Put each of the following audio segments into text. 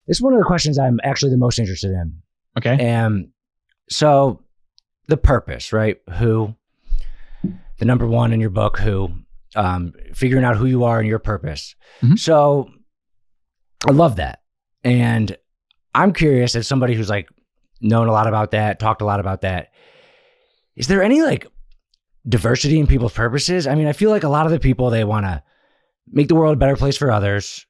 It's one of the questions I'm actually the most interested in. Okay. And so the purpose, right? Who, the number one in your book, who, figuring out who you are and your purpose. Mm-hmm. So I love that. And I'm curious, as somebody who's like known a lot about that, talked a lot about that, is there any like diversity in people's purposes? I mean, I feel like a lot of the people, they want to make the world a better place for others.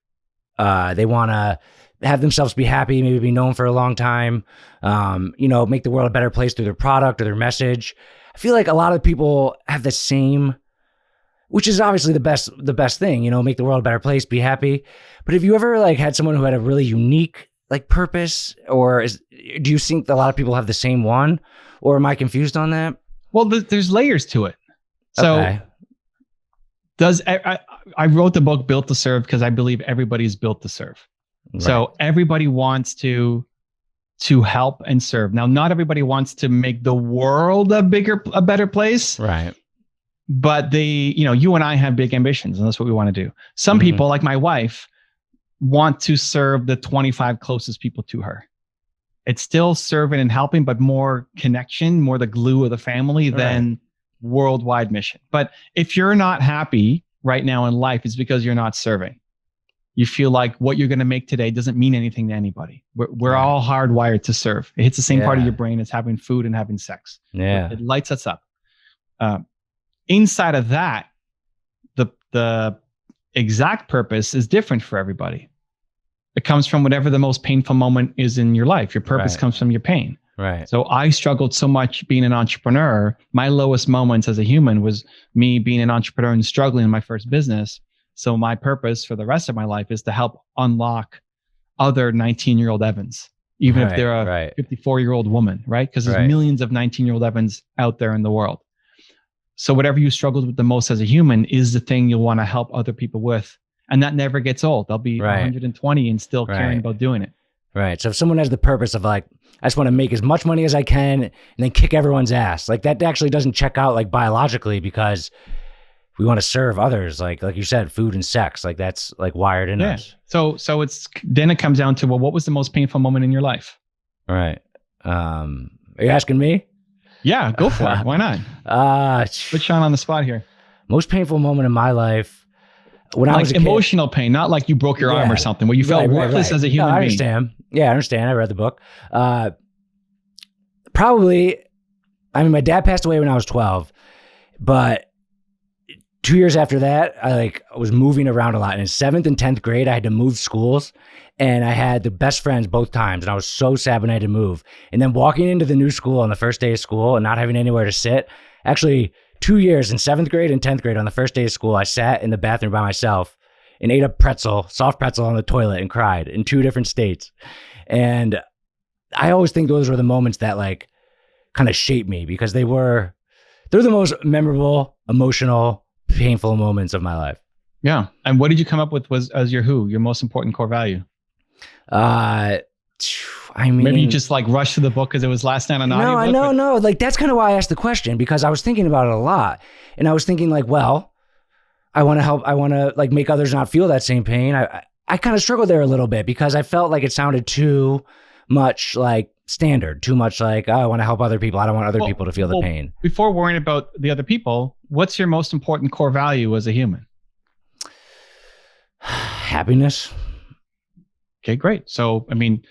They want to have themselves be happy, maybe be known for a long time, make the world a better place through their product or their message. I feel like a lot of people have the same, which is obviously the best thing, make the world a better place, be happy. But have you ever like had someone who had a really unique like purpose, or do you think a lot of people have the same one, or am I confused on that? Well, there's layers to it. So okay. I wrote the book Built to Serve because I believe everybody's built to serve. Right. So everybody wants to help and serve. Now, not everybody wants to make the world a better place. Right. But you and I have big ambitions, and that's what we want to do. Some people, like my wife, want to serve the 25 closest people to her. It's still serving and helping, but more connection, more the glue of the family than worldwide mission. But if you're not happy right now in life, it's because you're not serving. You feel like what you're going to make today doesn't mean anything to anybody. We're all hardwired to serve. It hits the same part of your brain as having food and having sex. Yeah. It lights us up. Inside of that, the exact purpose is different for everybody. It comes from whatever the most painful moment is in your life. Your purpose comes from your pain. Right. So I struggled so much being an entrepreneur. My lowest moments as a human was me being an entrepreneur and struggling in my first business. So my purpose for the rest of my life is to help unlock other 19-year-old Evans, even if they're a 54-year-old woman, right? Because there's millions of 19-year-old Evans out there in the world. So whatever you struggled with the most as a human is the thing you'll want to help other people with. And that never gets old. They'll be 120 and still caring about doing it. Right. So if someone has the purpose of like, I just want to make as much money as I can and then kick everyone's ass, like that actually doesn't check out like biologically, because we want to serve others. Like you said, food and sex, like that's like wired in us. So then it comes down to, well, what was the most painful moment in your life? Right. Are you asking me? Yeah, go for it. Why not? Put Sean on the spot here. Most painful moment in my life. When I was a emotional kid, pain, not like you broke your arm or something, where you felt worthless as a human being. I understand. Yeah, I understand. I read the book. Probably, I mean, my dad passed away when I was 12, but 2 years after that, I was moving around a lot. And in 7th and 10th grade, I had to move schools, and I had the best friends both times. And I was so sad when I had to move. And then walking into the new school on the first day of school and not having anywhere to sit, actually 2 years in 7th grade and 10th grade on the first day of school, I sat in the bathroom by myself and ate a soft pretzel on the toilet and cried in 2 different states. And I always think those were the moments that like kind of shaped me, because they're the most memorable, emotional, painful moments of my life. Yeah. And what did you come up with as your most important core value? I mean, maybe you just like rushed to the book because it was last night on audiobook. No. Like that's kind of why I asked the question, because I was thinking about it a lot, and I was thinking like, well, I want to help. I want to like make others not feel that same pain. I kind of struggled there a little bit because I felt like it sounded too much like standard, too much like, oh, I want to help other people. I don't want other people to feel the pain. Before worrying about the other people, what's your most important core value as a human? Happiness. Okay, great. So, I mean,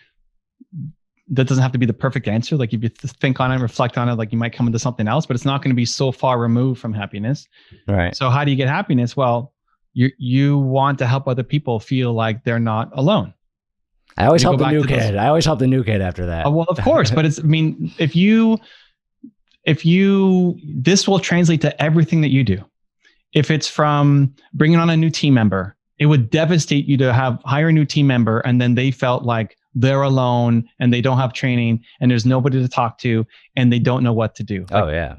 that doesn't have to be the perfect answer. Like if you think on it, reflect on it, like you might come into something else, but it's not going to be so far removed from happiness. Right. So how do you get happiness? Well, you want to help other people feel like they're not alone. I always help the new kid. I always help the new kid after that. Well, of course, but if this will translate to everything that you do. If it's from bringing on a new team member, it would devastate you to hire a new team member and then they felt like they're alone and they don't have training and there's nobody to talk to and they don't know what to do. Oh, yeah.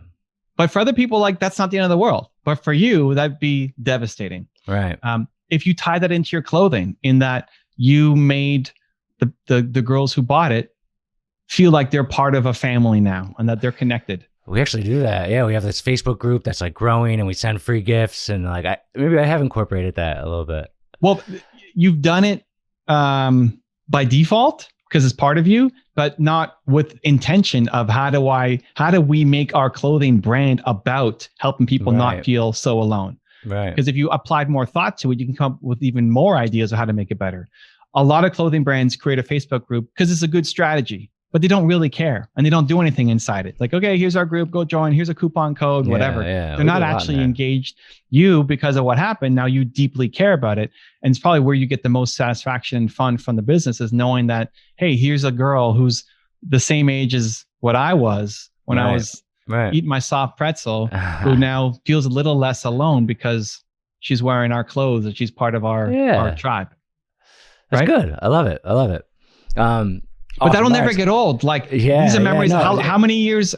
But for other people, like that's not the end of the world. But for you, that'd be devastating. Right. If you tie that into your clothing, in that you made the girls who bought it feel like they're part of a family now and that they're connected. We actually do that. Yeah, we have this Facebook group that's like growing and we send free gifts, and like maybe I have incorporated that a little bit. Well, you've done it by default because it's part of you, but not with intention of how do we make our clothing brand about helping people not feel so alone. Right. Because if you applied more thought to it, you can come up with even more ideas of how to make it better. A lot of clothing brands create a Facebook group because it's a good strategy, but they don't really care and they don't do anything inside it. Like, okay, here's our group, go join. Here's a coupon code, whatever. They're not actually engaged. You, because of what happened, now you deeply care about it. And it's probably where you get the most satisfaction and fun from the business is knowing that, hey, here's a girl who's the same age as what I was when I was eating my soft pretzel, who now feels a little less alone because she's wearing our clothes and she's part of our tribe. That's good. I love it. But that'll never get old. Like these are memories. How many years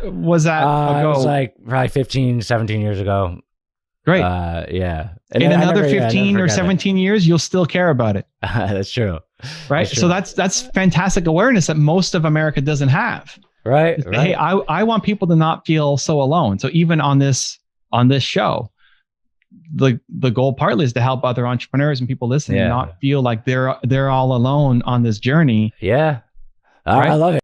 was that ago? It was like probably 15, 17 years ago. Great. And in another 15 or 17 years, you'll still care about it. That's true. Right. So that's fantastic awareness that most of America doesn't have. Right. Hey, I want people to not feel so alone. So even on this show, the goal partly is to help other entrepreneurs and people listening not feel like they're all alone on this journey. Yeah. Right? I love it.